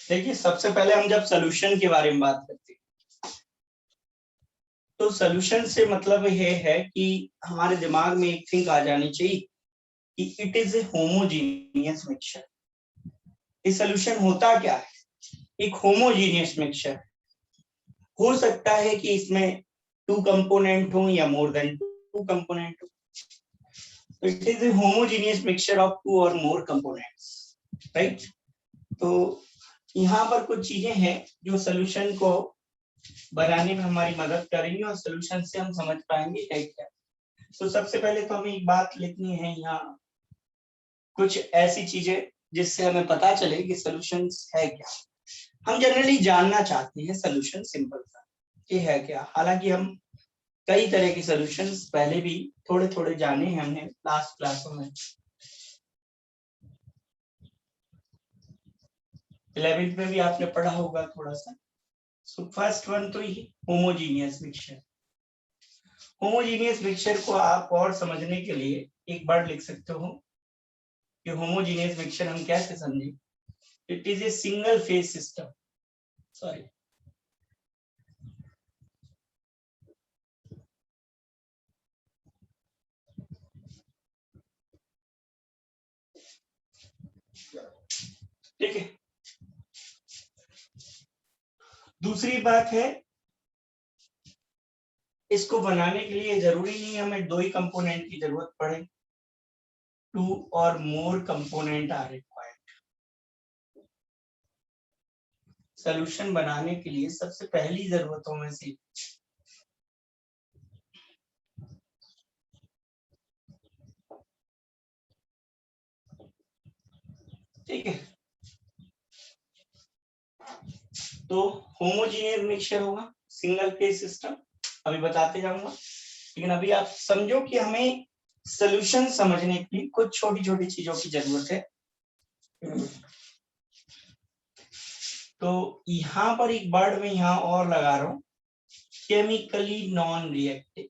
देखिए, सबसे पहले हम जब सोल्यूशन के बारे में बात करते हैं तो सोल्यूशन से मतलब ये है कि हमारे दिमाग में एक थिंक आ जानी चाहिए कि it is a homogeneous mixture. ये सोल्यूशन होता क्या है? एक होमोजीनियस मिक्सचर। हो सकता है कि इसमें 2 कंपोनेंट हो या मोर देन 2 कंपोनेंट हो। तो it is a homogeneous mixture of 2 और मोर कंपोनेंट्स, राइट? तो यहाँ पर कुछ चीजें हैं जो सोल्यूशन को बनाने में हमारी मदद करेंगी और सोल्यूशन से हम समझ पाएंगे है क्या। तो सबसे पहले तो हमें एक बात लिखनी है यहाँ, कुछ ऐसी चीजें जिससे हमें पता चले कि सोल्यूशन है क्या। हम जनरली जानना चाहते हैं सोल्यूशन सिंपल सा ये है क्या। हालांकि हम कई तरह के सॉल्यूशंस पहले भी थोड़े थोड़े जाने हैं हमने लास्ट क्लासों में। 11th में भी आपने पढ़ा होगा थोड़ा सा। सो फर्स्ट वन तो ये होमोजीनियस मिक्सचर। होमोजीनियस मिक्सचर को आप और समझने के लिए एक वर्ड लिख सकते हो कि होमोजीनियस मिक्सचर हम कैसे समझें। It is a single phase system. Sorry, ठीक है। दूसरी बात है, इसको बनाने के लिए जरूरी नहीं हमें 2 ही कंपोनेंट की जरूरत पड़े। 2 और मोर कंपोनेंट आर रिक्वायर्ड। सॉल्यूशन बनाने के लिए सबसे पहली जरूरतों में से ठीक है, तो होमोजीनियस मिक्सचर होगा, सिंगल फेज सिस्टम। अभी बताते जाऊंगा, लेकिन अभी आप समझो कि हमें सॉल्यूशन समझने के लिए कुछ छोटी छोटी चीजों की जरूरत है। तो यहाँ पर एक वर्ड में यहाँ और लगा रहा हूं, chemically non reactive.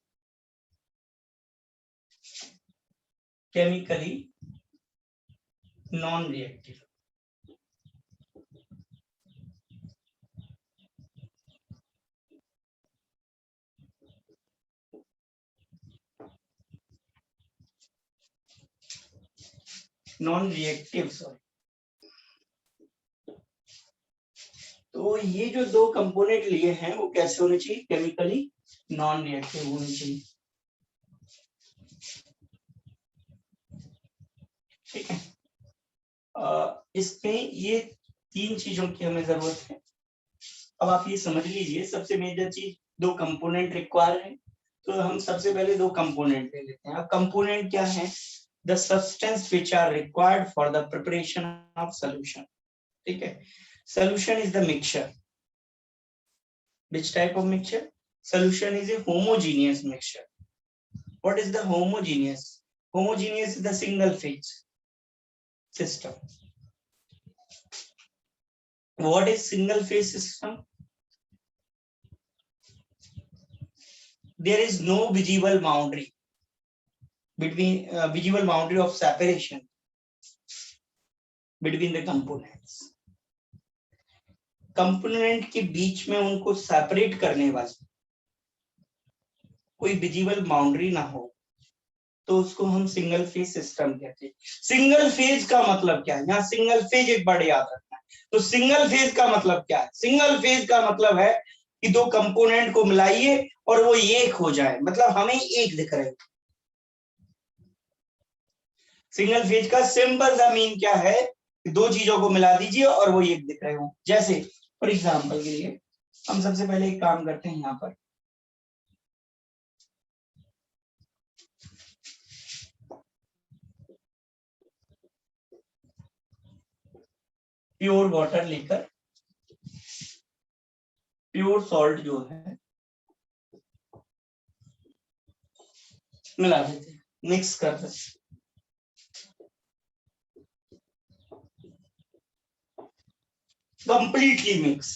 Chemically non reactive. Non reactive, sorry. तो ये जो 2 कंपोनेंट लिए हैं वो कैसे होने चाहिए? केमिकली नॉन रिएक्टिव होने चाहिए, ठीक है। इसमें ये 3 चीजों की हमें जरूरत है। अब आप ये समझ लीजिए, सबसे मेजर चीज 2 कंपोनेंट रिक्वायर है। तो हम सबसे पहले 2 कंपोनेंट ले लेते हैं। अब कंपोनेंट क्या है? The substance which are required for the preparation of solution, ठीक है। Solution is the mixture. Which type of mixture? Solution is a homogeneous mixture. What is the homogeneous? Homogeneous is the single phase system. What is single phase system? There is no visible boundary between visible boundary of separation between the components. Component के बीच में उनको separate करने वाली कोई visible boundary ना हो तो उसको हम सिंगल फेज सिस्टम कहते हैं। सिंगल फेज का मतलब क्या है? यहाँ सिंगल फेज एक वर्ड याद रखना है। तो सिंगल फेज का मतलब क्या है? सिंगल फेज का मतलब है कि 2 कंपोनेंट को मिलाइए और वो एक हो जाए, मतलब हमें एक दिख रहे। सिंगल फेज का सिंपल सा मीन क्या है? 2 चीजों को मिला दीजिए और वो एक दिख रहे हो। जैसे फॉर एग्जाम्पल के लिए हम सबसे पहले एक काम करते हैं, यहाँ पर प्योर वाटर लेकर प्योर सॉल्ट जो है मिला देते हैं, मिक्स कर देते हैं। कंप्लीटली मिक्स,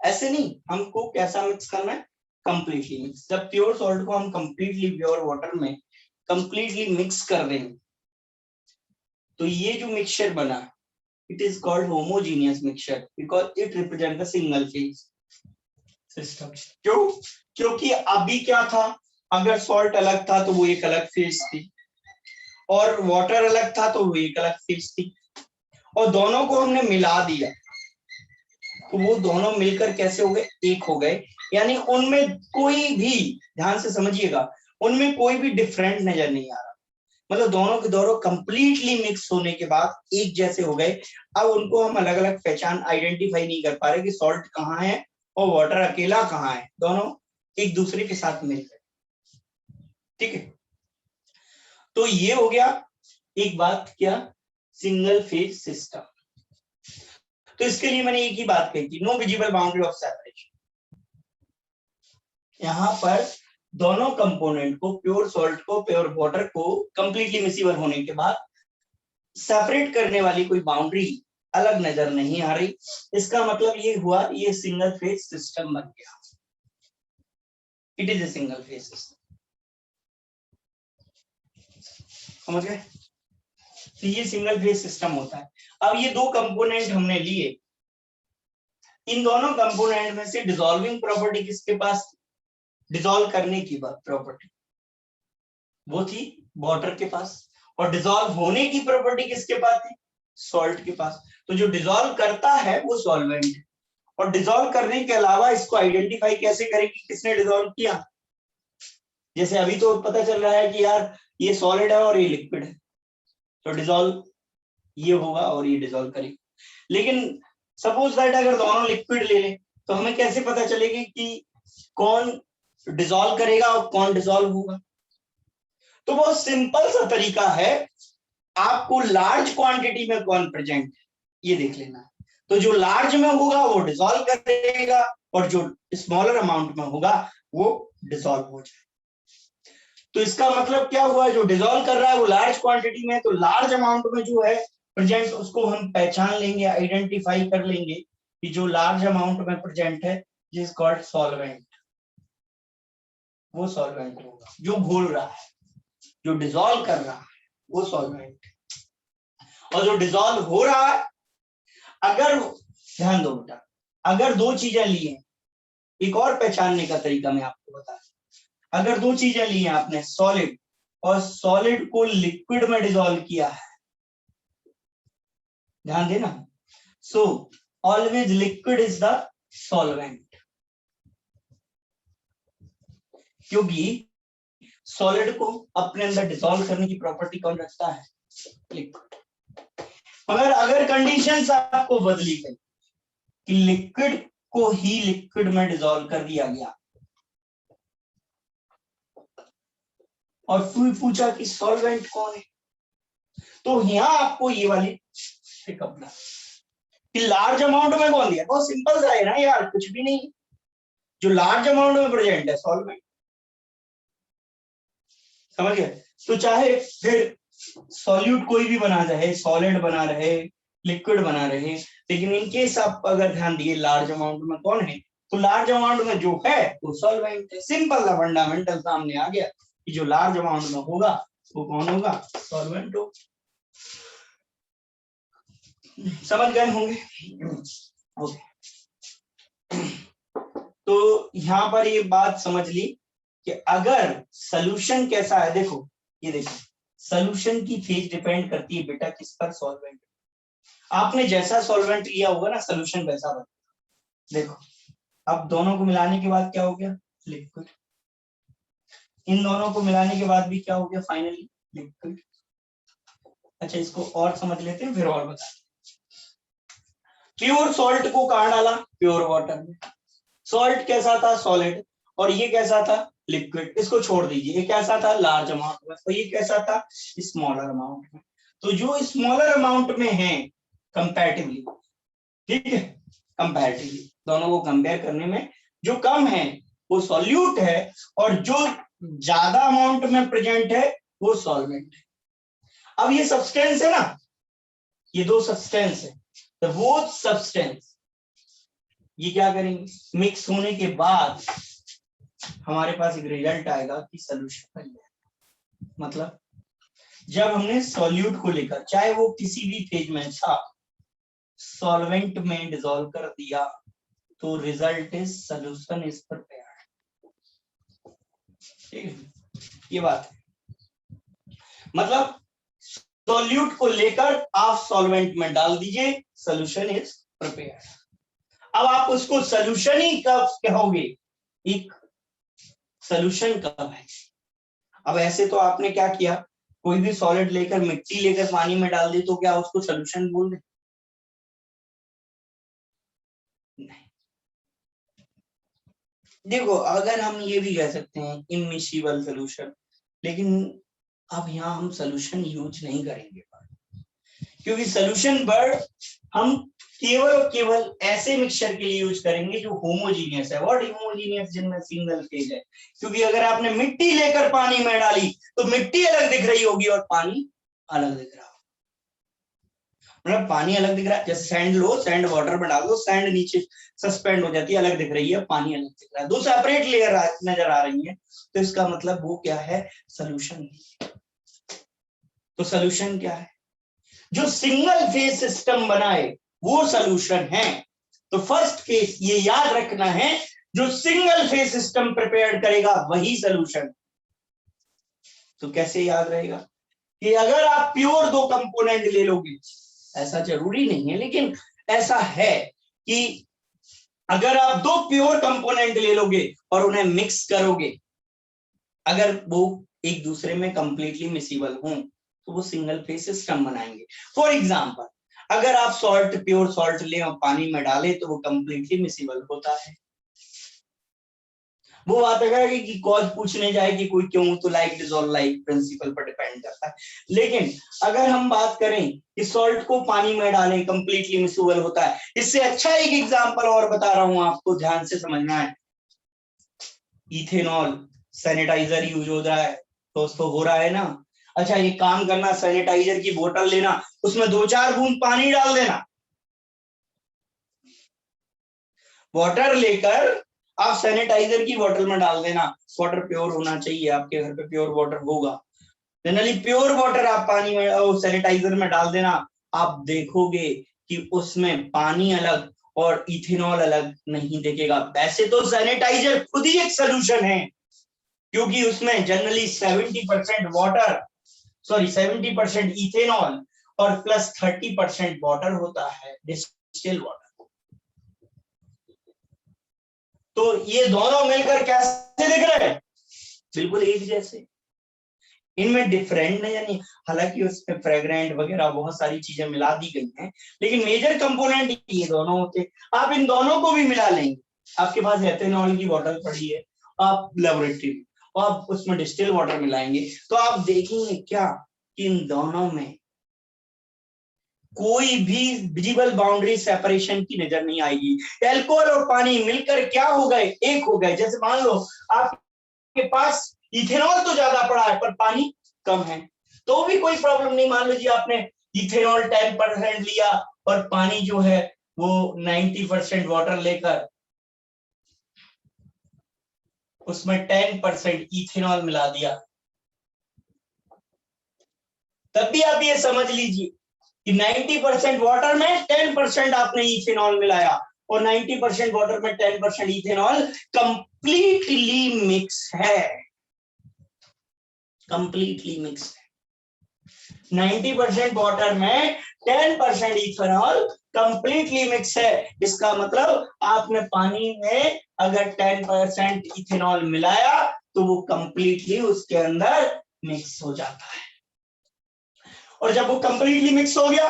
ऐसे नहीं, हमको कैसा मिक्स करना है? Completely mix. जब प्योर सॉल्ट को हम कंप्लीटली प्योर वाटर में कंप्लीटली मिक्स कर देंगे तो ये जो मिक्सचर बना it is called homogeneous mixture because it represent the single phase system. क्यों? क्योंकि अभी क्या था, अगर सॉल्ट अलग था तो वो एक अलग फेज थी, और वाटर अलग था तो वो एक अलग फेज थी, और दोनों को हमने मिला दिया तो वो दोनों मिलकर कैसे हो गए, एक हो गए। यानी उनमें कोई भी, ध्यान से समझिएगा, उनमें कोई भी डिफरेंट नजर नहीं आ रहा, मतलब दोनों के दोनों कंप्लीटली मिक्स होने के बाद एक जैसे हो गए। अब उनको हम अलग अलग पहचान आइडेंटिफाई नहीं कर पा रहे कि सॉल्ट कहाँ है और वाटर अकेला कहाँ है, दोनों एक दूसरे के साथ मिल गए। ठीक है, तो ये हो गया एक बात, क्या, सिंगल फेज सिस्टम। तो इसके लिए मैंने एक ही बात कही थी, no visible boundary of separation. यहां पर दोनों कंपोनेंट को, प्योर सॉल्ट को, प्योर वाटर को कंप्लीटली मिसिबल होने के बाद सेपरेट करने वाली कोई बाउंड्री अलग नजर नहीं आ रही। इसका मतलब ये हुआ, ये सिंगल फेज सिस्टम बन गया, it is a single phase system. समझ गए? तो ये सिंगल फेज सिस्टम होता है। अब ये दो कंपोनेंट हमने लिए, इन दोनों कंपोनेंट में से डिसॉल्विंग प्रॉपर्टी किसके पास, डिसॉल्व करने की प्रॉपर्टी वो थी वाटर के पास, और डिसॉल्व होने की प्रॉपर्टी किसके पास थी, सॉल्ट के पास। तो जो डिसॉल्व करता है वो सॉल्वेंट है, और डिसॉल्व करने के अलावा इसको आइडेंटिफाई कैसे करें कि किसने डिसॉल्व किया। जैसे अभी तो पता चल रहा है कि यार ये सॉलिड है और ये लिक्विड है, तो डिसॉल्व ये होगा और ये डिसॉल्व करेगा। लेकिन सपोज दैट अगर दोनों लिक्विड ले लें तो हमें कैसे पता चलेगा कि कौन डिसॉल्व करेगा और कौन डिसॉल्व होगा। तो बहुत सिंपल सा तरीका है, आपको लार्ज क्वांटिटी में कौन प्रेजेंट है ये देख लेना है। तो जो लार्ज में होगा वो डिसॉल्व करेगा, और जो स्मॉलर अमाउंट में होगा वो डिसॉल्व हो जाए। तो इसका मतलब क्या हुआ, जो डिसॉल्व कर रहा है वो लार्ज क्वांटिटी में, तो लार्ज अमाउंट में जो है प्रेजेंट उसको हम पहचान लेंगे, आइडेंटिफाई कर लेंगे कि जो लार्ज अमाउंट में प्रेजेंट है इज कॉल्ड सॉल्वेंट, वो सॉल्वेंट होगा। जो घोल रहा है, जो डिसॉल्व कर रहा है वो सॉल्वेंट, और जो डिसॉल्व हो रहा है, अगर ध्यान दो बेटा, अगर दो चीजें ली हैं, एक और पहचानने का तरीका मैं आपको बता, अगर दो चीजें ली हैं आपने, सॉलिड और सॉलिड को लिक्विड में डिसॉल्व किया है, ध्यान देना, so always liquid is the solvent, क्योंकि सॉलिड को अपने अंदर डिसॉल्व करने की प्रॉपर्टी कौन रखता है, लिक्विड। अगर कंडीशंस आपको बदली गई कि लिक्विड को ही लिक्विड में डिसॉल्व कर दिया गया और फिर पूछा कि सॉल्वेंट कौन है, तो यहां आपको ये वाली पिकअप ना कि लार्ज अमाउंट में कौन दिया, बहुत सिंपल सा है ना यार, कुछ भी नहीं, जो लार्ज अमाउंट में प्रेजेंट है सॉल्वेंट। समझ गए? तो चाहे फिर सॉल्यूट कोई भी बना रहे, सॉलिड बना रहे, लिक्विड बना रहे, लेकिन इनकेस आप अगर ध्यान दिए लार्ज अमाउंट में कौन है, तो लार्ज अमाउंट में जो है वो सॉल्वेंट है। सिंपल सा फंडामेंटल सामने आ गया कि जो लार्ज अमाउंट में होगा वो कौन होगा, सॉल्वेंट हो। समझ गए होंगे? ओके, तो यहां पर ये बात समझ ली कि अगर सॉल्यूशन कैसा है, देखो ये देखो, सॉल्यूशन की फेज डिपेंड करती है बेटा किस पर, सॉल्वेंट। आपने जैसा सॉल्वेंट लिया होगा ना, सॉल्यूशन वैसा बनेगा। देखो अब दोनों को मिलाने के बाद क्या हो गया, लिक्विड। इन दोनों को मिलाने के बाद भी क्या हो गया, फाइनली लिक्विड। अच्छा इसको और समझ लेते हैं, फिर और बता। प्योर सॉल्ट को कहां डाला, प्योर वाटर में। सॉल्ट कैसा था, सॉलिड, और ये कैसा था, लिक्विड। इसको छोड़ दीजिए, ये कैसा था, लार्ज अमाउंट में, और ये कैसा था, स्मॉलर अमाउंट में। तो जो स्मॉलर अमाउंट में है कंपैरेटिवली, ठीक है, कंपैरेटिवली दोनों को कंपेयर करने में जो कम है वो सॉल्यूट है, और जो ज्यादा अमाउंट में प्रेजेंट है वो सॉल्वेंट है। अब ये सब्सटेंस है ना, ये दो सब्सटेंस है, तो वो सब्सटेंस ये क्या करेंगे, मिक्स होने के बाद हमारे पास एक रिजल्ट आएगा कि सॉल्यूशन बन गया। मतलब जब हमने सॉल्यूट को लेकर, चाहे वो किसी भी फेज में था, सॉल्वेंट में डिसॉल्व कर दिया तो result is solution is prepared. ये बात है, मतलब सॉल्यूट को लेकर आप सॉल्वेंट में डाल दीजिए, सोल्यूशन इज प्रिपेयर्ड। अब आप उसको सोल्यूशन ही कब कहोगे, एक सोल्यूशन कब है। अब ऐसे तो आपने क्या किया, कोई भी सॉलिड लेकर मिट्टी लेकर पानी में डाल दी तो क्या उसको सोल्यूशन बोल दे? नहीं। देखो अगर हम ये भी कह सकते हैं इमिसिबल सोल्यूशन, लेकिन अब यहाँ हम सोल्यूशन यूज नहीं करेंगे, क्योंकि सोल्यूशन वर्ड हम केवल और केवल ऐसे मिक्सचर के लिए यूज करेंगे जो होमोजीनियस है। व्हाट होमोजीनियस, जिनमें सिंगल फेज है। क्योंकि अगर आपने मिट्टी लेकर पानी में डाली तो मिट्टी अलग दिख रही होगी और पानी अलग दिख रहा, मतलब पानी अलग दिख रहा है। जैसे सैंड लो, सैंड वाटर में डाल दो, सैंड नीचे सस्पेंड हो जाती है, अलग दिख रही है, पानी अलग दिख रहा है, दो सेपरेट लेयर नजर आ रही है। तो इसका मतलब वो क्या है, सोल्यूशन। तो सोल्यूशन क्या है, जो सिंगल फेज सिस्टम बनाए वो सोल्यूशन है। तो फर्स्ट केस ये याद रखना है, जो सिंगल फेज सिस्टम प्रिपेयर करेगा वही सोल्यूशन। तो कैसे याद रहेगा कि अगर आप प्योर दो कंपोनेंट ले लोगे, ऐसा जरूरी नहीं है लेकिन ऐसा है कि अगर आप दो प्योर कंपोनेंट ले लोगे और उन्हें मिक्स करोगे, अगर वो एक दूसरे में कंप्लीटली मिसिबल हों तो वो सिंगल फेज सिस्टम बनाएंगे। फॉर एग्जांपल, अगर आप सॉल्ट, प्योर सॉल्ट ले और पानी में डाले तो वो कंप्लीटली मिसिबल होता है। वो बात अगर कि कॉज पूछने जाए कि कोई क्यों, तो लाइक डिसॉल्व लाइक प्रिंसिपल पर डिपेंड करता है। लेकिन अगर हम बात करें कि सॉल्ट को पानी में डालें कंप्लीटली मिसिबल होता है, इससे अच्छा एक एग्जांपल और बता रहा हूं आपको, ध्यान से समझना है। इथेनॉल सैनिटाइजर यूज हो रहा है, तो उसको हो रहा है ना। अच्छा एक काम करना, सैनिटाइजर की बोतल लेना, उसमें 2-4 बूंद पानी डाल देना, वाटर लेकर आप सैनिटाइजर की बोतल में डाल देना। वाटर प्योर होना चाहिए, आपके घर पे प्योर वाटर होगा, जनरली प्योर वाटर आप पानी में सैनिटाइजर में डाल देना। आप देखोगे कि उसमें पानी अलग और इथेनॉल अलग नहीं दिखेगा। वैसे तो सैनिटाइजर खुद ही एक सोल्यूशन है, क्योंकि उसमें जनरली 70% वाटर, सॉरी 70% इथेनॉल और प्लस 30% वाटर होता है, डिस्टिल वाटर। तो ये दोनों मिलकर कैसे दिख रहे हैं, बिल्कुल एक जैसे, इनमें डिफरेंट नहीं, यानी हालांकि उसमें फ्रेग्रेंट वगैरह बहुत सारी चीजें मिला दी गई हैं, लेकिन मेजर कंपोनेंट ये दोनों होते। आप इन दोनों को भी मिला लेंगे, आपके पास एथेनॉल की बोतल पड़ी है, आप लेबोरेटरी आप उसमें डिस्टिल वाटर मिलाएंगे तो आप देखेंगे क्या कि इन दोनों में कोई भी विजिबल बाउंड्री सेपरेशन की नजर नहीं आएगी। एल्कोहल और पानी मिलकर क्या हो गए, एक हो गए। जैसे मान लो आपके पास इथेनॉल तो ज्यादा पड़ा है पर पानी कम है, तो भी कोई प्रॉब्लम नहीं। मान लीजिए आपने इथेनॉल 10% लिया और पानी जो है वो 90% वाटर लेकर उसमें 10% इथेनॉल मिला दिया, तब भी आप ये समझ लीजिए कि 90% वाटर में 10% आपने इथेनॉल मिलाया और 90% वाटर में 10% इथेनॉल कंप्लीटली मिक्स है, कंप्लीटली मिक्स है। 90% वाटर में 10% इथेनॉल कंप्लीटली मिक्स है। इसका मतलब आपने पानी में अगर 10% इथेनॉल मिलाया तो वो कंप्लीटली उसके अंदर मिक्स हो जाता है। और जब वो कंप्लीटली मिक्स हो गया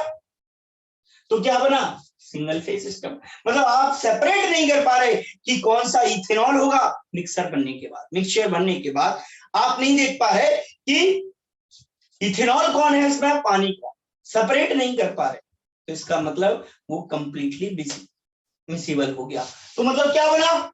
तो क्या बना, सिंगल फेज सिस्टम। मतलब आप सेपरेट नहीं कर पा रहे कि कौन सा इथेनॉल होगा। मिक्सर बनने के बाद, मिक्सचर बनने के बाद आप नहीं देख पा रहे कि इथेनॉल कौन है इसमें, पानी कौन, सेपरेट नहीं कर पा रहे। तो इसका मतलब वो कंप्लीटली मिसिबल हो गया। तो मतलब क्या बना,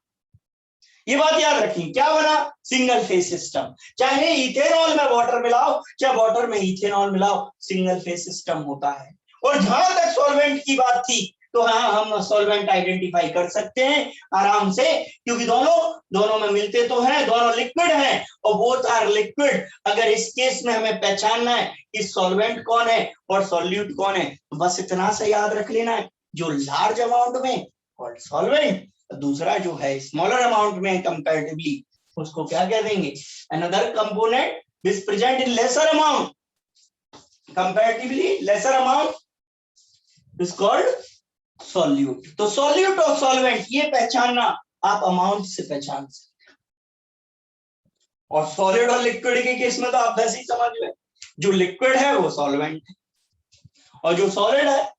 ये बात याद रखिए, क्या बना, सिंगल फेज सिस्टम। चाहे इथेनॉल में वाटर मिलाओ चाहे वाटर में इथेनॉल मिलाओ, सिंगल फेज सिस्टम होता है। और जहां तक सॉल्वेंट की बात थी तो हाँ, हम सॉल्वेंट आइडेंटिफाई कर सकते हैं आराम से, क्योंकि दोनों में मिलते तो हैं, दोनों लिक्विड हैं और बोथ आर लिक्विड। अगर इस केस में हमें पहचानना है कि सॉल्वेंट कौन है और सॉल्यूट कौन है, तो बस इतना से याद रख लेना है जो लार्ज अमाउंट में कॉल्ड सॉल्वेंट, दूसरा जो है स्मॉलर अमाउंट में कंपैरेटिवली उसको क्या कह देंगे, another component which present in lesser amount, comparatively lesser amount is called solute. तो सॉल्यूट और सॉल्वेंट ये पहचानना आप अमाउंट से पहचान सकते हैं। और सॉलिड और लिक्विड के केस में तो आप वैसे ही समझ लें, जो लिक्विड है वो सॉल्वेंट है और जो सॉलिड है,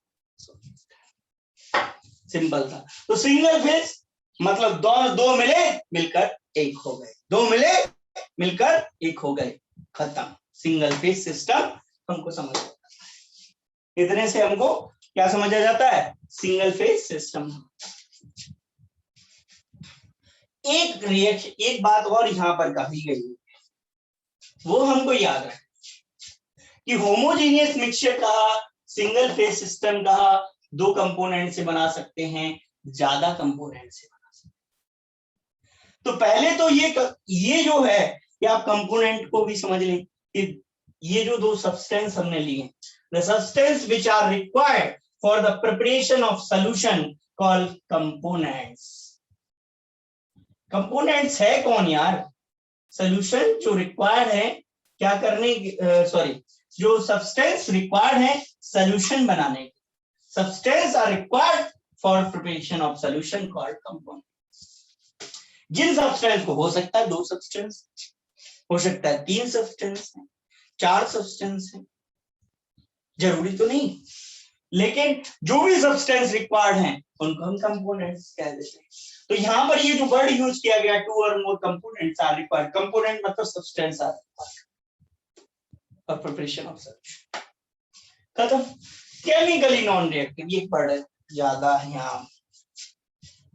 सिंपल था। तो सिंगल फेज मतलब दो मिले मिलकर एक हो गए, दो मिले मिलकर एक हो गए, खत्म। सिंगल फेज सिस्टम हमको समझ आता है। इतने से हमको क्या समझा जाता है, सिंगल फेज सिस्टम। एक रिएक्शन, एक बात और यहां पर कही गई वो हमको याद रखें कि होमोजीनियस मिक्सचर कहा, सिंगल फेज सिस्टम कहा, दो कंपोनेंट से बना सकते हैं, ज्यादा कंपोनेंट से बना सकते हैं। तो पहले तो ये जो है कि आप कंपोनेंट को भी समझ लें कि ये जो दो सब्सटेंस हमने लिए, the substance which are required for the preparation of solution called components. Components है कौन यार, सॉल्यूशन जो रिक्वायर्ड है क्या करने, सॉरी, जो सब्सटेंस रिक्वायर्ड है सॉल्यूशन बनाने, substance are required for preparation of solution called component. जिन सब्सटेंस को हो सकता है 2 सब्सटेंस, हो सकता है 3 सब्सटेंस है, 4 सब्सटेंस है, जरूरी तो नहीं, लेकिन जो भी सब्सटेंस रिक्वायर्ड है उनको हम कंपोनेंट्स कह देते हैं। तो यहाँ पर ये जो वर्ड यूज किया गया, 2 और more components are required, component मतलब substance are for preparation of solution, खत्म। केमिकली नॉन रिएक्टिव, ये वर्ड ज्यादा है यहाँ,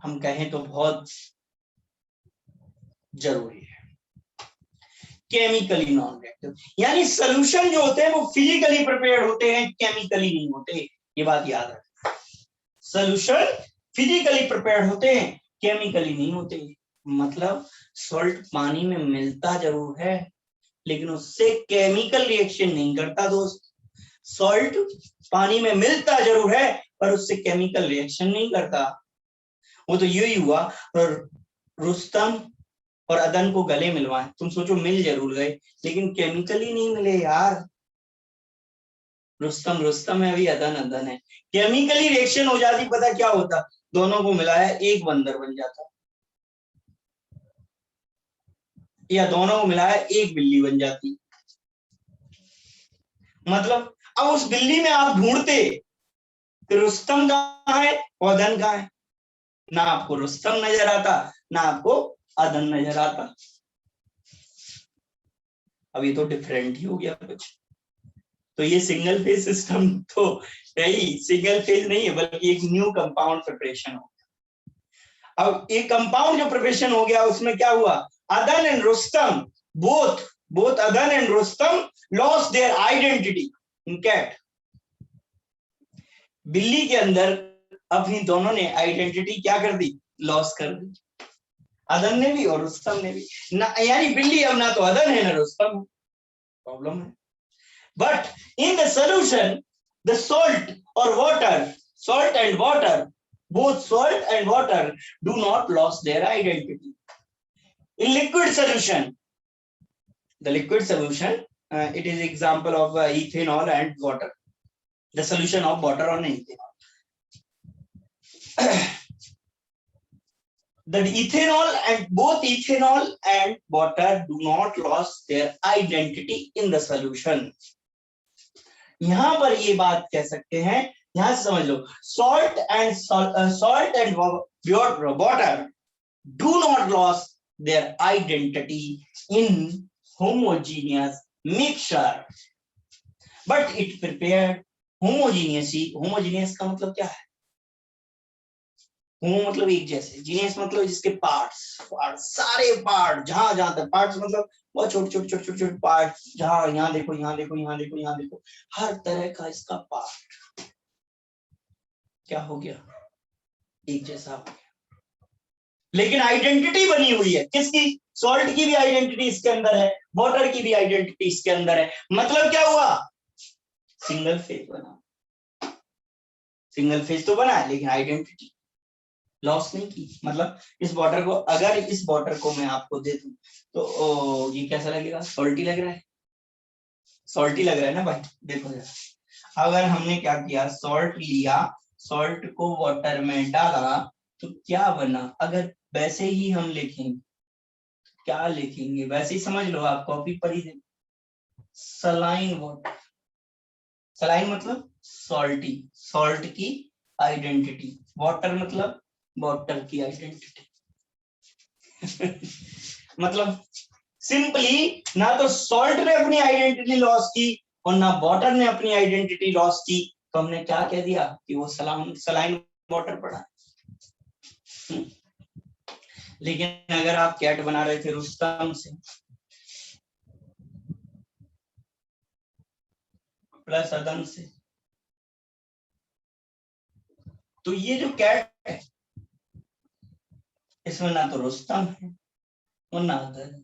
हम कहें तो बहुत जरूरी है। केमिकली नॉन रिएक्टिव यानी सॉल्यूशन जो होते हैं वो फिजिकली प्रिपेयर्ड होते हैं, केमिकली नहीं होते, ये बात याद रखें। सॉल्यूशन फिजिकली प्रिपेयर्ड होते हैं, केमिकली नहीं होते। मतलब सॉल्ट पानी में मिलता जरूर है लेकिन उससे केमिकल रिएक्शन नहीं करता दोस्त। सॉल्ट पानी में मिलता जरूर है पर उससे केमिकल रिएक्शन नहीं करता। वो तो यही हुआ, और रुस्तम और अदन को गले मिलवाए, तुम सोचो मिल जरूर गए लेकिन केमिकली नहीं मिले यार। रुस्तम रुस्तम है, अभी अदन अदन है। केमिकली रिएक्शन हो जाती, पता क्या होता, दोनों को मिलाया एक बंदर बन जाता, या दोनों को मिलाया एक बिल्ली बन जाती। मतलब अब उस बिल्ली में आप ढूंढते कि रुस्तम कहाँ है और अदन कहाँ है, ना आपको रुस्तम नजर आता ना आपको अदन नजर आता। अब ये तो डिफरेंट ही हो गया कुछ। तो ये सिंगल फेज सिस्टम तो नहीं, सिंगल फेज नहीं है बल्कि एक न्यू कंपाउंड प्रिपरेशन हो गया। अब एक कंपाउंड जो प्रिपरेशन हो गया उसमें क्या हुआ, अदन एंड रुस्तम both अदन and Rustam lost their identity in cat। बिल्ली के अंदर अपनी दोनों ने आइडेंटिटी क्या कर दी, लॉस कर दी, अदन ने भी और रुस्तम ने भी ना, यानी बिल्ली अब ना तो अदन है ना रुस्तम, प्रॉब्लम है। But in the solution, the salt or water, salt and water, both salt and water do not lose their identity. In liquid solution, the liquid solution, it is example of ethanol and water. The solution of water on ethanol. The ethanol and both ethanol and water do not lose their identity in the solution. यहां पर ये बात कह सकते हैं, यहां से समझ लो, salt and water do not lose their identity in homogeneous mixture, but it prepared homogeneously। homogeneous का मतलब क्या है, होमो मतलब एक जैसे, जीनियस मतलब जिसके पार्ट्स सारे पार्ट, जहां जहां तक पार्ट्स मतलब बहुत छोटे छोटे छोटे छोटे छोटे पार्ट, जहां यहाँ देखो यहाँ देखो यहाँ देखो यहाँ देखो, हर तरह का इसका पार्ट क्या हो गया, एक जैसा हो गया। लेकिन आइडेंटिटी बनी हुई है किसकी, सॉल्ट की भी आइडेंटिटी इसके अंदर है, वाटर की भी आइडेंटिटी इसके अंदर है। मतलब क्या हुआ, सिंगल फेज बना, सिंगल फेज तो बना है लेकिन आइडेंटिटी लॉस नहीं की। मतलब इस वाटर को, अगर इस वाटर को मैं आपको दे दूं तो ये कैसा लगेगा, सॉल्टी लग रहा है, सॉल्टी लग रहा है ना भाई। देखो जरा, अगर हमने क्या किया, सॉल्ट लिया, सॉल्ट को वाटर में डाला तो क्या बना, अगर वैसे ही हम लिखेंगे, क्या लिखेंगे, वैसे ही समझ लो, आप कॉपी पर ही दें, सलाइन वाटर। सलाइन मतलब सॉल्टी, सॉल्ट की आइडेंटिटी, वाटर मतलब वाटर की आइडेंटिटी। मतलब सिंपली ना तो सॉल्ट ने अपनी आइडेंटिटी लॉस की और ना वाटर ने अपनी आइडेंटिटी लॉस की, तो हमने क्या कह दिया कि वो सलाइन वाटर पड़ा। लेकिन अगर आप कैट बना रहे थे रुस्तम से प्लस अदन से, तो ये जो कैट है इसमें ना तो रुस्तम है और ना अदन है।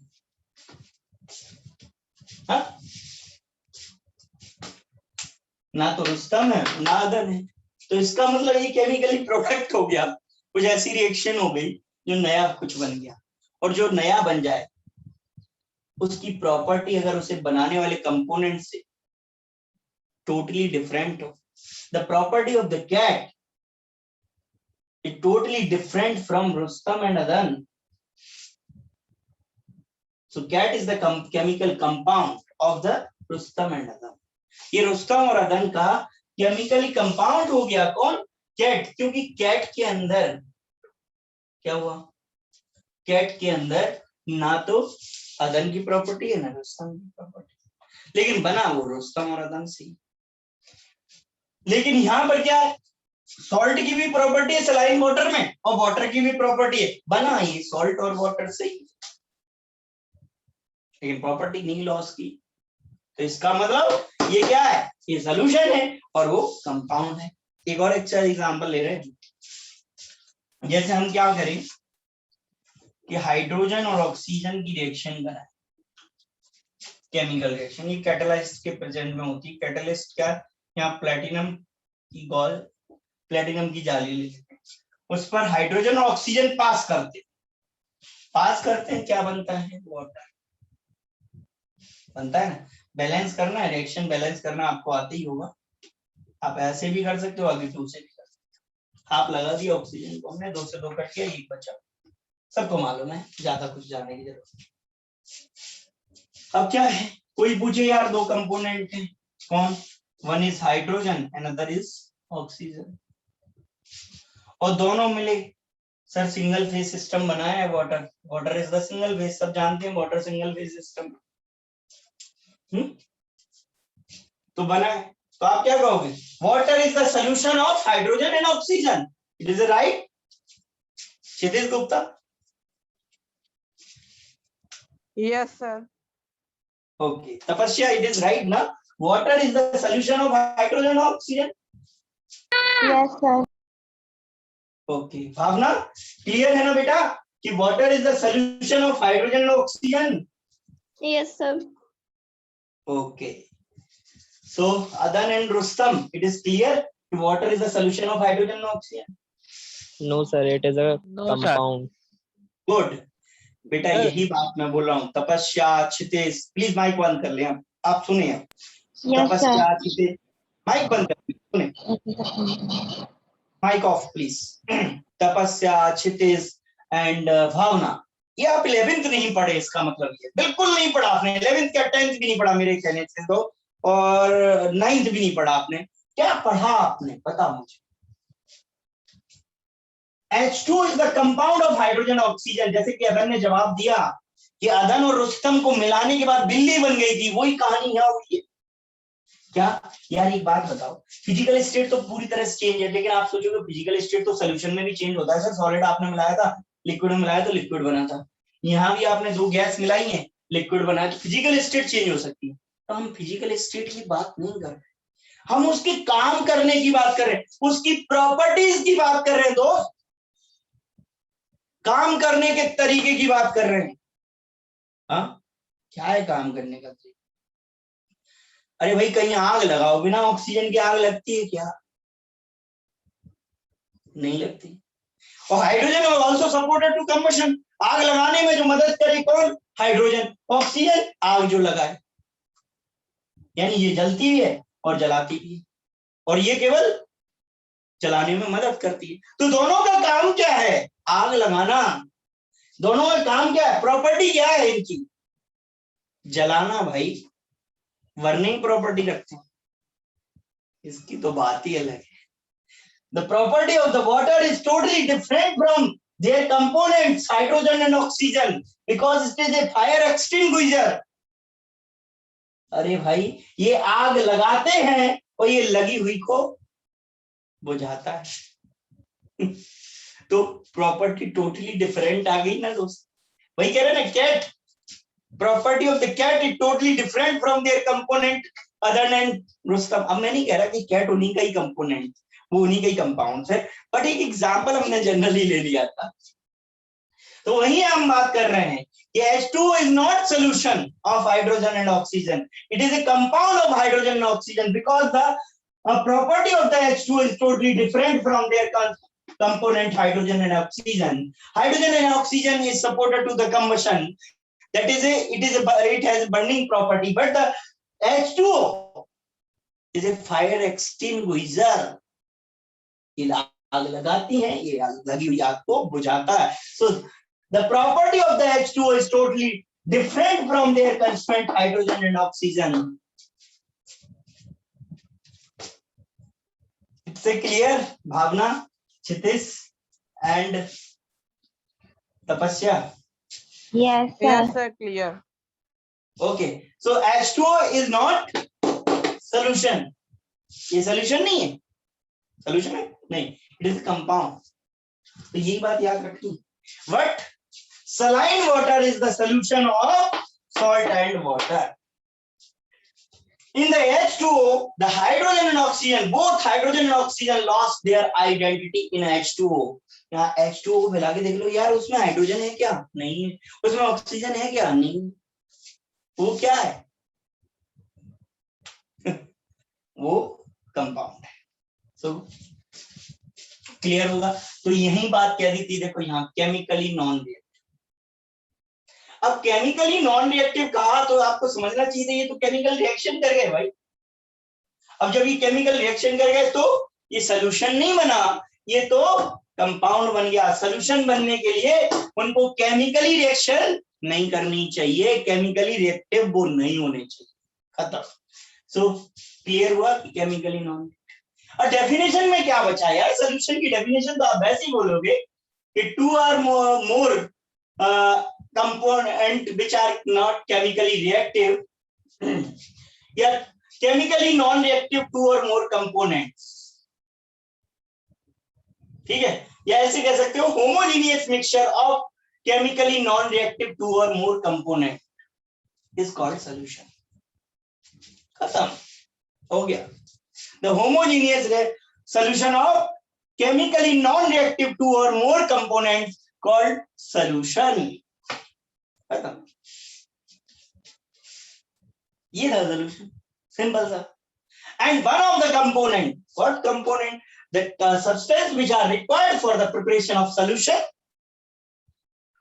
हाँ? ना तो रुस्तम है ना अदन है, तो इसका मतलब ये केमिकली प्रोडक्ट हो गया, कुछ ऐसी रिएक्शन हो गई जो नया कुछ बन गया। और जो नया बन जाए उसकी प्रॉपर्टी अगर उसे बनाने वाले कंपोनेंट से टोटली डिफरेंट हो, the property of the cat is totally different from Rustam and Adan. So cat is the chemical compound of the Rustam and Adan. ये रुस्तम और अदन का केमिकली कंपाउंड हो गया, कौन, कैट, क्योंकि कैट के अंदर क्या हुआ, कैट के अंदर ना तो अदन की प्रॉपर्टी है ना रुस्तम की प्रॉपर्टी, लेकिन बना वो रुस्तम और अदन से। लेकिन यहां पर क्या है, सॉल्ट की भी प्रॉपर्टी है सलाइन वाटर में और वाटर की भी प्रॉपर्टी है, बना ये सॉल्ट और वाटर से ही, लेकिन प्रॉपर्टी नहीं लॉस की। तो इसका मतलब ये क्या है, ये सोल्यूशन है और वो कंपाउंड है। एक और अच्छा एग्जांपल ले रहे हैं, जैसे हम क्या करें कि हाइड्रोजन और ऑक्सीजन की रिएक्शन कराएं, केमिकल रिएक्शन, ये कैटलिस्ट के प्रेजेंट में होती है। कैटलिस्ट क्या, यहाँ प्लेटिनम की गॉल, प्लेटिनम की जाली लेते हैं, उस पर हाइड्रोजन और ऑक्सीजन पास करते हैं, क्या बनता है, वाटर बनता है ना। बैलेंस करना है, रिएक्शन बैलेंस करना आपको आते ही होगा, आप ऐसे भी कर सकते हो, आगे टू से भी कर सकते हो। आप लगा दिया ऑक्सीजन को, हमने 2 से 2 कट किया, एक बचा, सबको मालूम है, ज्यादा कुछ जानने की जरूरत नहीं। अब क्या है, कोई पूछे यार, 2 कंपोनेंट है, कौन, one is hydrogen and other is oxygen, और दोनों मिले, सर सिंगल फेज सिस्टम बनाया है, water, water is the single phase, सब जानते हैं वाटर सिंगल फेज सिस्टम। तो बना है, तो आप क्या कहोगे, water is the solution of hydrogen and oxygen, it is right, Kshitij Gupta? Yes sir. Okay, Tapasya, it is right ना, water is the solution of hydrogen and oxygen? Yes sir. Okay, Bhavna clear है ना बेटा कि water is the solution of hydrogen and oxygen? Yes sir. Okay, so Adan and Rustam, it is clear water is the solution of hydrogen and oxygen? No sir, it is a compound. Good बेटा, यही बात मैं बोल रहा हूँ। तपस्या, क्षितिज, please mic बंद कर ले, आप सुने। तपस्या, क्षितिज, माइक बंद कर ले, सुने, माइक ऑफ प्लीज। तपस्या, क्षितिज एंड भावना, ये आप 11th नहीं पढ़े, इसका मतलब ये बिल्कुल नहीं पढ़ा आपने, 11th क्या 10th भी नहीं पढ़ा मेरे कहने से तो, और 9th भी नहीं पढ़ा आपने। क्या पढ़ा आपने, बता मुझे। H2 is the compound of hydrogen oxygen, जैसे कि अदन ने जवाब दिया कि अदन और रुस्तम को मिलाने के बाद बिल्ली बन गई थी, वही कहानी है। और ये क्या यार, एक बात बताओ, फिजिकल स्टेट तो पूरी तरह से चेंज है, लेकिन आप सोचोगे फिजिकल स्टेट तो सोल्यूशन में भी चेंज होता है। सर सॉलिड आपने मिलाया था, लिक्विड में मिलाया तो लिक्विड बना था, यहाँ भी आपने 2 गैस मिलाई है, लिक्विड बनाया, तो फिजिकल स्टेट चेंज हो सकती है। तो हम फिजिकल स्टेट की बात नहीं कर रहे, हम उसके काम करने की बात कर रहे हैं, उसकी प्रॉपर्टीज की बात कर रहे हैं दोस्त, काम करने के तरीके की बात कर रहे हैं। हाँ, क्या है काम करने का तरीका? अरे भाई, कहीं आग लगाओ, बिना ऑक्सीजन की आग लगती है क्या? नहीं लगती। और hydrogen also supported to combustion, आग लगाने में जो मदद करे कौन? हाइड्रोजन। ऑक्सीजन आग जो लगाए, यानी ये जलती भी है और जलाती भी है, और ये केवल जलाने में मदद करती है। तो दोनों का काम क्या है? आग लगाना। दोनों का काम क्या है? प्रॉपर्टी क्या है इनकी? जलाना भाई, बर्निंग प्रॉपर्टी रखते हैं। इसकी तो बात ही अलग है। The property of the water is totally different from their components, hydrogen and oxygen, because it is a fire extinguisher. अरे भाई, ये आग लगाते हैं और ये लगी हुई को बुझाता है। तो प्रॉपर्टी टोटली डिफरेंट आ गई ना दोस्त। वही कह रहे ना, cat, property of the cat is totally different from their component other than Rustam. अब मैं नहीं कह रहा कि कैट उन्हीं का ही कंपोनेंट, वो उन्हीं के कंपाउंड है, बट एक एग्जांपल हमने जनरली ले लिया था। तो वही हम बात कर रहे हैं कि H2O is not solution of hydrogen and oxygen. It is a compound of hydrogen and oxygen because the property of the H2O is totally different from their component hydrogen and oxygen. Hydrogen and oxygen is supported to the combustion. That is it has burning property, but the H2O is a fire extinguisher. ये आग लगाती है, ये लगी हुई आग को बुझाता है। So the property of the H2O is totally different from their constituent hydrogen and oxygen. It's a clear, Bhavna, Kshitiz and Tapasya? Yes, sir. Yes, sir. Clear. Okay, so H2O is not solution. ये solution नहीं है, solution है नहीं, it is a compound. तो यही बात याद रखनी। But saline water is the solution of salt and water. In the H2O, the hydrogen and oxygen, both hydrogen and oxygen lost their identity in H2O. यहाँ H2O को मिला के देख लो यार, उसमें हाइड्रोजन है क्या? नहीं है। उसमें ऑक्सीजन है क्या? नहीं। वो क्या है? वो कंपाउंड है। सो क्लियर होगा? तो यही बात कह दी थी, देखो यहाँ केमिकली नॉन रिएक्टिव। अब केमिकली नॉन रिएक्टिव कहा तो आपको समझना चाहिए ये तो केमिकल रिएक्शन कर गए भाई। अब जब ये केमिकल रिएक्शन कर गए तो ये सोल्यूशन नहीं बना, ये तो कंपाउंड बन गया। सोल्यूशन बनने के लिए उनको केमिकली रिएक्शन नहीं करनी चाहिए, केमिकली रिएक्टिव वो नहीं होने चाहिए, खत्म। सो क्लियर हुआ कि केमिकली नॉन। और डेफिनेशन में क्या बचा यार? सोल्यूशन की डेफिनेशन तो आप वैसे ही बोलोगे कि two or more component which are not chemically reactive या chemically non-reactive two or more components, ठीक है? या ऐसे कह सकते हो homogeneous mixture of chemically non-reactive two or more component is called solution. खत्म हो गया। The homogeneous solution of chemically non-reactive two or more components called solution. ये था solution, simple सा। And one of the component, what component? The substance which are required for the preparation of solution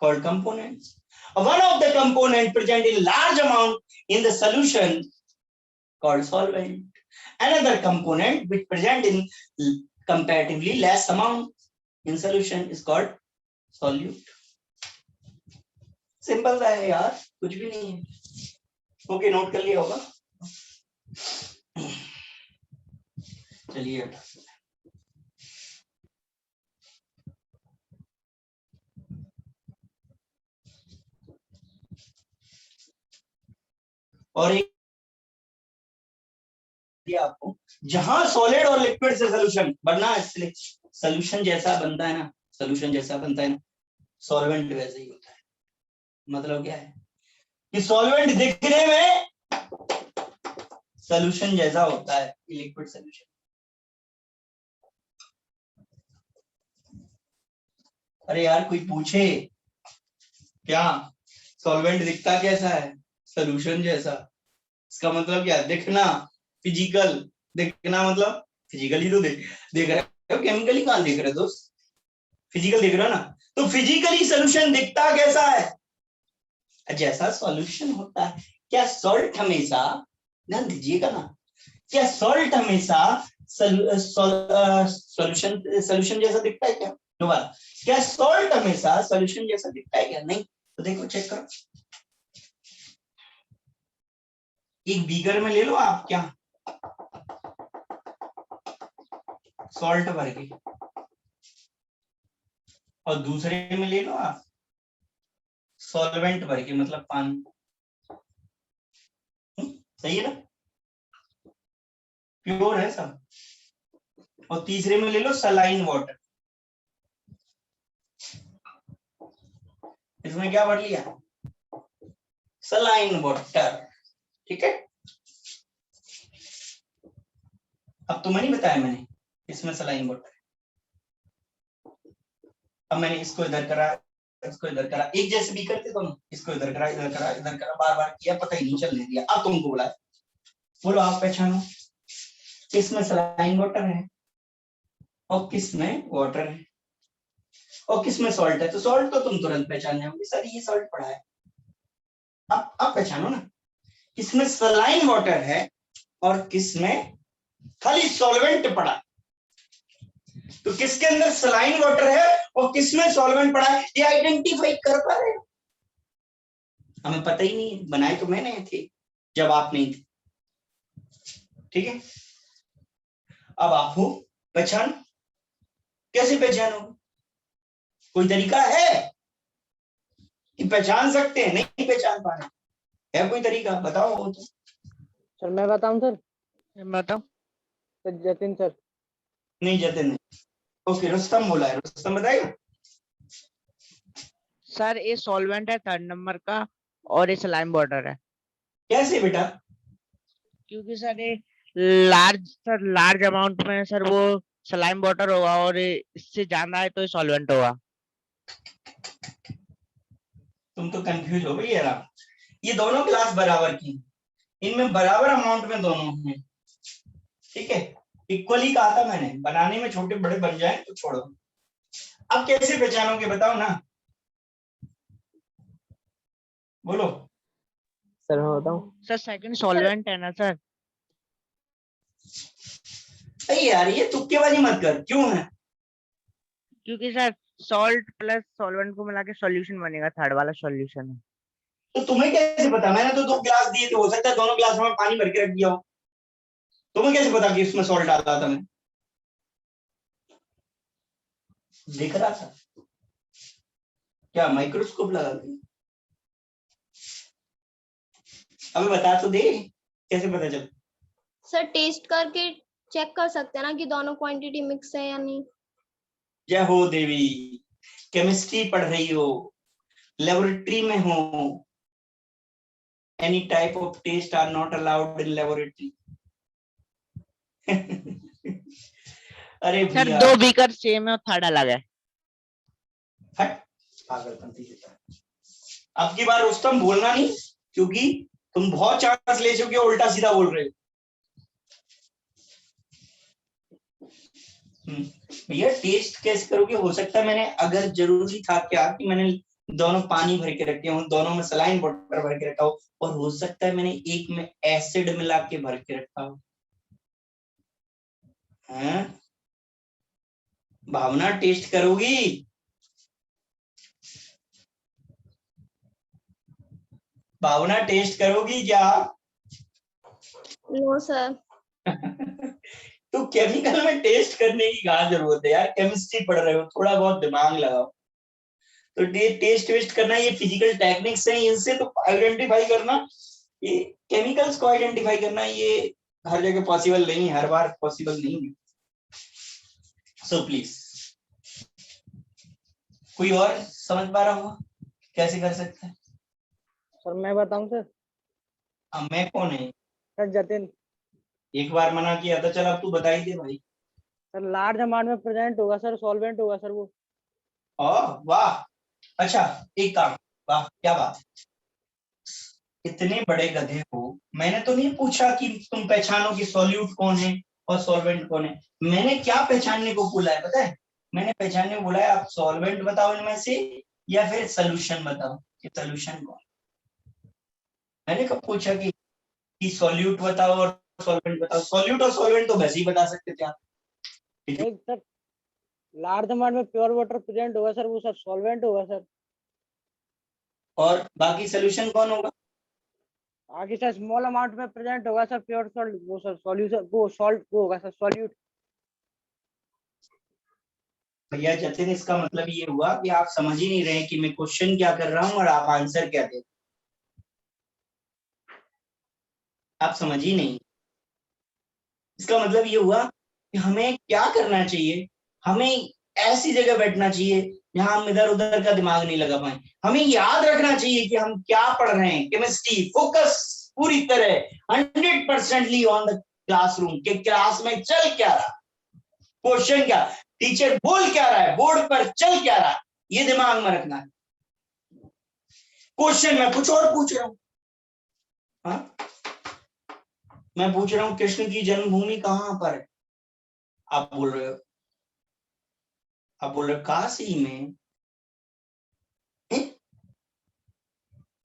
called components. One of the component present in large amount in the solution called solvent. Another component which present in comparatively less amount in solution is called solute. Simple सा है यार, कुछ भी नहीं है। Okay, note कर लिया होगा। चलिए और एक आपको, जहां सॉलिड और लिक्विड से सोल्यूशन बनना, सोल्यूशन जैसा बनता है ना, सोल्यूशन जैसा बनता है ना, सॉल्वेंट वैसे ही होता है। मतलब क्या है कि सॉल्वेंट दिखने में सोल्यूशन जैसा होता है, लिक्विड सोल्यूशन। अरे यार कोई पूछे क्या सॉल्वेंट दिखता कैसा है? सोल्यूशन जैसा। इसका मतलब क्या? दिखना, फिजिकल। दिखना मतलब फिजिकली तो देख रहा है केमिकली कहाँ दिख रहे हो दोस्त, फिजिकल दिख रहा है ना। तो फिजिकली सोल्यूशन दिखता कैसा है, जैसा सॉल्यूशन होता है। क्या सॉल्ट हमेशा, ध्यान दीजिएगा ना, क्या सॉल्ट हमेशा सॉल्यूशन सॉल्यूशन जैसा दिखता है क्या? दोबारा, क्या सॉल्ट हमेशा सॉल्यूशन जैसा दिखता है क्या? नहीं। तो देखो चेक करो, एक बीकर में ले लो आप क्या सॉल्ट भर के, और दूसरे में ले लो आप सॉल्वेंट भर के, मतलब पानी। सही है ना, प्योर है सब। और तीसरे में ले लो सलाइन वाटर, इसमें क्या भर लिया, सलाइन वाटर। ठीक है, अब तुम्हें नहीं बताया मैंने, इसमें सलाइन वाटर। अब मैंने इसको इधर करा, इसको इधर करा, एक जैसे भी करते तुम, इसको इधर करा, इधर करा, इधर करा, बार बार किया, पता ही नहीं चलने दिया। अब तुमको बुलाया, बोलो आप पहचानो किसमें सलाइन वाटर है और किसमें वाटर है और किसमें सॉल्ट है। तो सॉल्ट तो तुम तुरंत पहचान जाओगे, सर ये सॉल्ट पड़ा है। अब पहचानो ना, किसमें सलाइन वाटर है और किसमें खाली सॉल्वेंट पड़ा। तो किसके अंदर सलाइन वाटर है और किसमें सॉल्वेंट पड़ा है, ये आइडेंटिफाई कर पा रहे हो? हमें पता ही नहीं, बनाए तो मैंने थे जब आप नहीं थे। ठीक है, अब आप हो, पहचान, कैसे पहचानोगे? कोई तरीका है कि पहचान सकते हैं? नहीं पहचान पा रहे, है कोई तरीका? बताओ हो तो। सर मैं बताऊं सर? बताओ। Sir Jatin sir. नहीं जतिन नहीं। ओके, रुस्तम बोला है, रुस्तम बताएगा। सर ये सॉल्वेंट है 3rd नंबर का, और ये सलाइन वाटर है। कैसे बेटा? क्योंकि सर ये लार्ज अमाउंट में सर वो सलाइन वाटर होगा, और इससे ज्यादा है तो ये सॉल्वेंट होगा। तुम तो कंफ्यूज हो गई यार। ये दोनों क्लास बराबर की, इनमें बराबर अमाउंट में दोनों हैं। ठीक है, इक्वली कहा था मैंने, बनाने में छोटे बड़े बन जाए तो छोड़ो। अब कैसे पहचानोगे बताओ ना, बोलो। सर मैं बताऊं? सर सेकंड सॉल्वेंट है ना सर। अरे यार ये तुक्केबाजी मत कर, क्यों है? क्योंकि सर सॉल्ट प्लस सॉल्वेंट को मिला के सॉल्यूशन बनेगा, 3rd वाला सॉल्यूशन है। तो तुम्हें कैसे पता? मैंने तो 2 गिलास दिए थे, हो सकता है दोनों गिलास में पानी भर के रख दिया हो। तुम्हें कैसे पता कि उसमें सॉल्ट डाला था? मैं देख रहा था, क्या माइक्रोस्कोप लगा दिया? अभी बता तो दे, कैसे पता चल? सर टेस्ट करके चेक कर सकते हैं ना कि दोनों क्वांटिटी मिक्स है या नहीं। जय हो देवी, केमिस्ट्री पढ़ रही हो, लेबोरेटरी में हो। Any type of test are not allowed in laboratory. अरे सर भैया 2 बीकर सेम है और 3rd अलग है। पागलपंती। अब की बार रुस्तम बोलना नहीं, क्योंकि तुम बहुत चांस ले चुके हो, उल्टा सीधा बोल रहे हो। भैया टेस्ट कैसे करोगे? हो सकता है मैंने, अगर जरूरी था क्या कि मैंने दोनों पानी भर के रखे हो, दोनों में सलाइन वाटर भर के रखा हो, और हो सकता है मैंने एक में एसिड मिला के भर के रखा हो। भावना टेस्ट करोगी? भावना टेस्ट करोगी क्या? No sir. तो केमिकल में टेस्ट करने की कहाँ जरूरत है यार, केमिस्ट्री पढ़ रहे हो, थोड़ा बहुत दिमाग लगाओ। तो टेस्ट वेस्ट करना, ये फिजिकल टेक्निक्स है, इनसे तो आइडेंटिफाई करना, ये केमिकल्स को आइडेंटिफाई करना, ये हर जगह पॉसिबल नहीं, हर बार पॉसिबल नहीं है। सो प्लीज, कोई और समझ पा रहा होगा कैसे कर सकते हैं? सर मैं बताऊं सर? अब मैं कौन है? सर जतिन। एक बार मना किया था, चल अब तू बता ही दे भाई। सर लार्ज अमाउंट में प्रेजेंट होगा सर, सॉल्वेंट होगा सर वो। वाह, अच्छा एक काम, वाह क्या बात है, इतने बड़े गधे हो। मैंने तो नहीं पूछा कि तुम पहचानो कि सॉल्यूट कौन है और सॉल्वेंट कौन है। मैंने क्या पहचानने को बोला है पता है, मैंने पहचानने को बोला है आप सॉल्वेंट बताओ इनमें से या फिर सोल्यूशन बताओ कि सोल्यूशन कौन। मैंने कब पूछा कि सॉल्यूट बताओ और सॉल्वेंट बताओ। सॉल्यूट और सॉल्वेंट तो वैसे ही बता सकते थे आप। एक सर लार्ज अमाउंट में प्योर वाटर प्रेजेंट होगा सर, वो सर सॉल्वेंट होगा सर। और बाकी सोल्यूशन कौन होगा। आगे सर स्मॉल अमाउंट में प्रेजेंट होगा सर प्योर सॉल्ट, वो सर सॉल्यूशन, वो सॉल्ट वो होगा सर सॉल्यूट। भैया जतिन इसका मतलब ये हुआ कि आप समझ ही नहीं रहे कि मैं क्वेश्चन क्या कर रहा हूं और आप आंसर क्या दे, आप समझ ही नहीं। इसका मतलब ये हुआ कि हमें क्या करना चाहिए, हमें ऐसी जगह बैठना चाहिए जहां हम इधर उधर का दिमाग नहीं लगा पाए। हमें याद रखना चाहिए कि हम क्या पढ़ रहे हैं। केमिस्ट्री फोकस पूरी तरह 100% ऑन द क्लासरूम के क्लास में चल क्या रहा, क्वेश्चन क्या, टीचर बोल क्या रहा है, बोर्ड पर चल क्या रहा, ये दिमाग में रखना है। क्वेश्चन मैं कुछ और पूछ रहा हूं। हाँ? मैं पूछ रहा हूं कृष्ण की जन्मभूमि कहां पर है, आप बोल रहे हो, आप बोल रहे हो काशी में।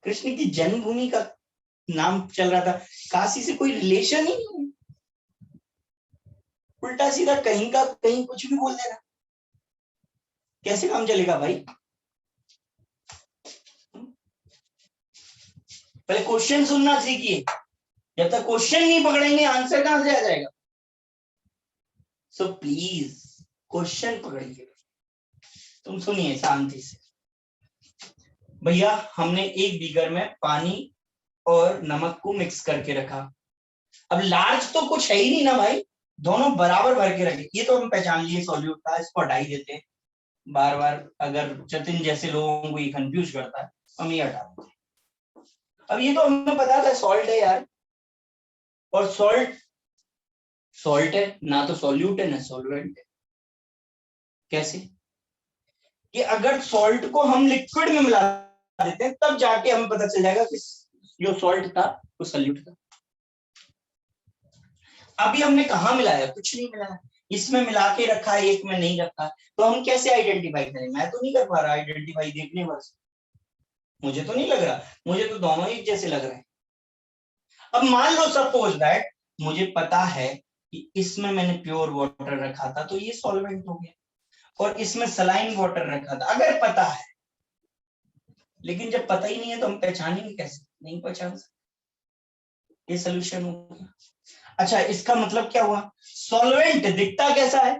कृष्ण की जन्मभूमि का नाम चल रहा था, काशी से कोई रिलेशन ही नहीं है। उल्टा सीधा कहीं का कहीं कुछ भी बोल दे रहा, कैसे काम चलेगा भाई। पहले क्वेश्चन सुनना सीखिए, जब तक क्वेश्चन नहीं पकड़ेंगे आंसर कहां से आ जाएगा। सो प्लीज क्वेश्चन पकड़िए, तुम सुनिए शांति से। भैया हमने एक बीकर में पानी और नमक को मिक्स करके रखा। अब लार्ज तो कुछ है ही नहीं ना भाई, दोनों बराबर भर के रखे। ये तो हम पहचान लिए सॉल्यूट था, इसको हटा ही देते हैं। बार बार अगर जतिन जैसे लोगों को ये कंफ्यूज करता है हम ये हटा देते हैं। अब ये तो हमें पता था सॉल्ट है यार, और सॉल्ट सॉल्ट है ना, तो सॉल्यूट है ना सॉल्वेंट है। कैसे कि अगर सॉल्ट को हम लिक्विड में मिला देते हैं तब जाके हमें पता चल जाएगा कि जो सॉल्ट था वो सॉल्यूट था। अभी हमने कहा मिलाया, कुछ नहीं मिलाया, इसमें मिला के रखा है एक में नहीं रखा, तो हम कैसे आइडेंटिफाई करें। मैं तो नहीं कर पा रहा आइडेंटिफाई, देखने बस मुझे तो नहीं लग रहा, मुझे तो दोनों एक जैसे लग रहे हैं। अब मान लो सपोज दैट मुझे पता है कि इसमें मैंने प्योर वाटर रखा था तो ये सॉल्वेंट हो गया, और इसमें सलाइन वाटर रखा था। अगर पता है, लेकिन जब पता ही नहीं है तो हम पहचानेंगे कैसे, नहीं पहचान सकते। ये सोल्यूशन हो गया। अच्छा इसका मतलब क्या हुआ, सॉल्वेंट दिखता कैसा है,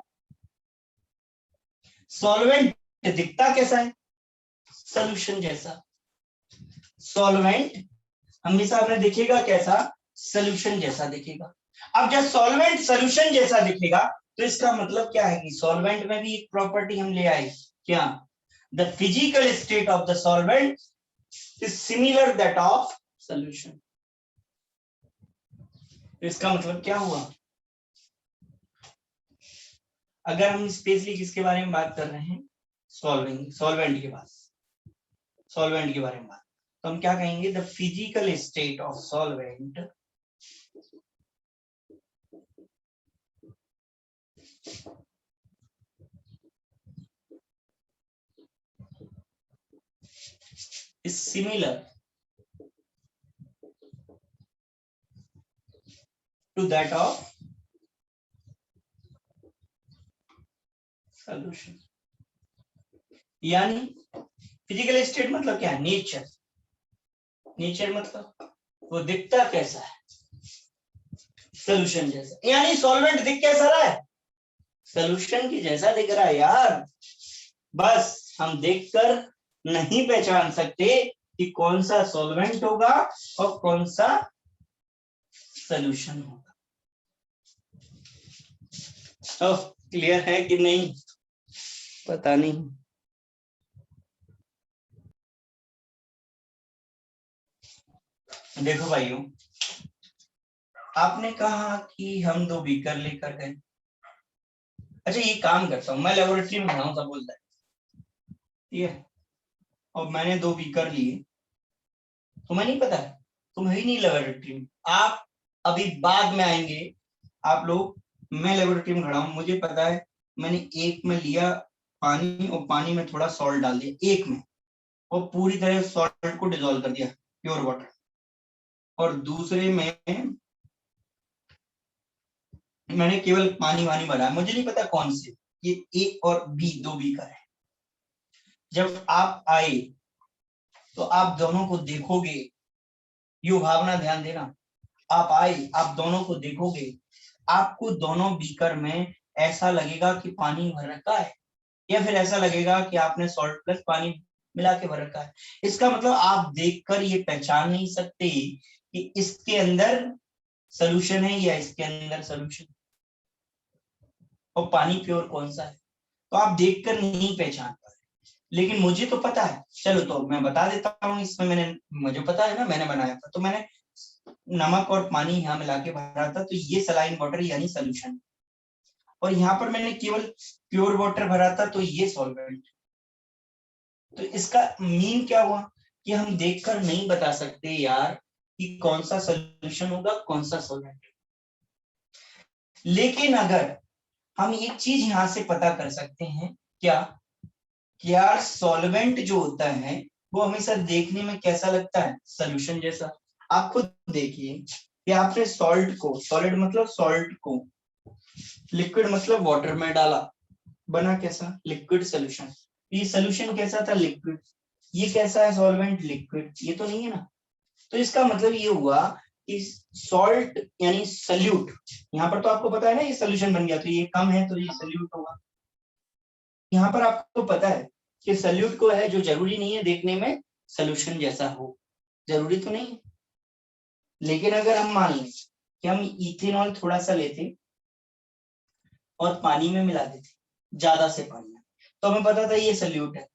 सॉल्वेंट दिखता कैसा है, सोल्यूशन जैसा। सॉल्वेंट हमेशा हमें दिखेगा कैसा, सोल्यूशन जैसा दिखेगा। अब जब सॉल्वेंट सोल्यूशन जैसा दिखेगा तो इसका मतलब क्या है कि सॉल्वेंट में भी एक प्रॉपर्टी हम ले आए, क्या, the physical state of the solvent is similar that of solution. इसका मतलब क्या हुआ, अगर हम स्पेशली किसके बारे में बात कर रहे हैं, सॉल्वेंट के पास, सॉल्वेंट के बारे में बात, तो हम क्या कहेंगे, the physical state of solvent is similar to that of solution। यानी फिजिकल स्टेट मतलब क्या है, नेचर, नेचर मतलब वो दिखता कैसा है, सोल्यूशन जैसा। यानी सॉल्वेंट दिख कैसा रहा है, सोल्यूशन की जैसा दिख रहा है यार। बस हम देखकर नहीं पहचान सकते कि कौन सा सॉल्वेंट होगा और कौन सा सोल्यूशन होगा। तो क्लियर है कि नहीं, पता नहीं। देखो भाइयों, आपने कहा कि हम 2 बीकर लेकर गए। अच्छा ये काम करता हूं मैं, लेबोरेटरी में बनाऊं सब बोलता है, ठीक है, और मैंने 2 बीकर लिए, तुम्हें नहीं पता है, तुम है ही नहीं लेबोरेटरी में, आप अभी बाद में आएंगे, आप लोग मैं लेबोरेटरी में खड़ा हूँ, मुझे पता है मैंने एक में लिया पानी और पानी में थोड़ा सॉल्ट डाल दिया एक में, और पूरी तरह सॉल्ट को डिसॉल्व कर दिया प्योर वाटर, और दूसरे में मैंने केवल पानी वानी भरा, मुझे नहीं पता कौन से, ये ए और बी, दो बीकर है। जब आप आए तो आप दोनों को देखोगे, यो भावना ध्यान देना, आप आए आप दोनों को देखोगे, आपको दोनों बीकर में ऐसा लगेगा कि पानी भर रखा है, या फिर ऐसा लगेगा कि आपने सॉल्ट प्लस पानी मिला के भर रखा है। इसका मतलब आप देखकर ये पहचान नहीं सकते कि इसके अंदर सॉल्यूशन है या इसके अंदर सॉल्यूशन, और पानी प्योर कौन सा है, तो आप देखकर नहीं पहचान पा रहे। लेकिन मुझे तो पता है, चलो तो मैं बता देता हूँ, इसमें मुझे पता है ना, मैंने बनाया था, तो मैंने नमक और पानी यहाँ मिला के भरा था, तो ये सलाइन वाटर यानी सॉल्यूशन, और यहाँ पर मैंने केवल प्योर वाटर भरा था, तो ये सॉल्वेंट। तो इसका मीन क्या हुआ कि हम देखकर नहीं बता सकते यार कि कौन सा सॉल्यूशन होगा कौन सा सॉल्वेंट। लेकिन अगर हम एक चीज यहां से पता कर सकते हैं, क्या कि यार सॉल्वेंट जो होता है वो हमेशा देखने में कैसा लगता है, सॉल्यूशन जैसा। आप खुद देखिए कि आपने सॉल्ट को, सॉलिड मतलब सॉल्ट को, लिक्विड मतलब वाटर में डाला, बना कैसा, लिक्विड सॉल्यूशन। ये सॉल्यूशन कैसा था, लिक्विड। ये कैसा है, सॉल्वेंट, लिक्विड। ये तो नहीं है ना। तो इसका मतलब ये हुआ कि सॉल्ट यानी सल्यूट, यहाँ पर तो आपको पता है ना ये सॉल्यूशन बन गया, तो ये कम है तो ये सल्यूट होगा। यहाँ पर आपको पता है कि सल्यूट को है, जो जरूरी नहीं है देखने में सॉल्यूशन जैसा हो, जरूरी तो नहीं है। लेकिन अगर हम मान लें कि हम इथेनॉल थोड़ा सा लेते और पानी में मिला देते, ज्यादा से पानी में, तो हमें पता था ये सल्यूट है।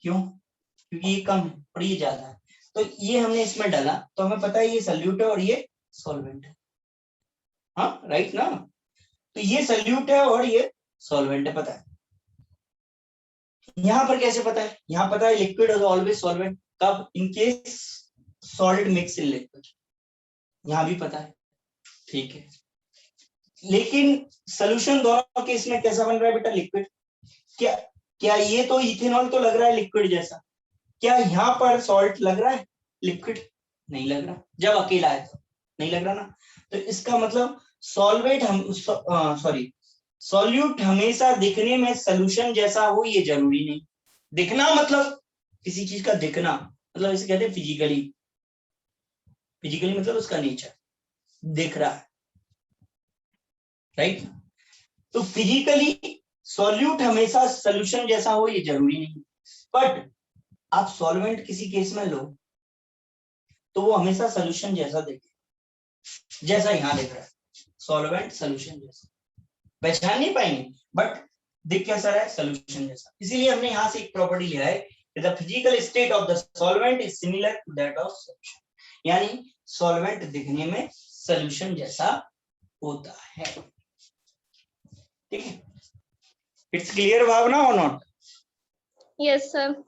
क्यों? क्योंकि ये कम है और ये ज्यादा है, तो ये हमने इसमें डाला तो हमें पता है ये सल्यूट है और ये सॉल्वेंट है। हाँ राइट ना। तो ये सल्यूट है और ये सॉल्वेंट है, पता है। यहाँ पर कैसे पता है, यहाँ पता है लिक्विड इज ऑलवेज सॉल्वेंट, कब, in case salt mix in liquid, यहाँ भी पता है, ठीक है। लेकिन सॉल्यूशन दोनों केस में कैसा बन रहा है बेटा, लिक्विड। क्या क्या ये तो इथेनॉल तो लग रहा है लिक्विड जैसा, क्या यहाँ पर सॉल्ट लग रहा है लिक्विड? नहीं लग रहा, जब अकेला है तो नहीं लग रहा ना। तो इसका मतलब सॉल्वेट हम सॉरी सॉल्यूट हमेशा दिखने में सॉल्यूशन जैसा हो ये जरूरी नहीं। दिखना मतलब किसी चीज का दिखना, मतलब इसे कहते हैं फिजिकली। फिजिकली मतलब उसका नेचर दिख रहा है, राइट। तो फिजिकली सॉल्यूट हमेशा सॉल्यूशन जैसा हो ये जरूरी नहीं, बट आप सॉल्वेंट किसी केस में लो तो वो हमेशा सॉल्यूशन जैसा दिखे, जैसा यहाँ दिख रहा है, सॉल्वेंट सॉल्यूशन जैसा। पहचान नहीं पाएंगे बट दिख कैसा रहा है, सॉल्यूशन जैसा। इसीलिए हमने यहाँ से एक प्रॉपर्टी लिया है, the physical state of the solvent is similar to that of solution, यानी सॉल्वेंट दिखने में सॉल्यूशन जैसा होता है। ठीक है, इट्स क्लियर भावना और नॉट? Yes sir.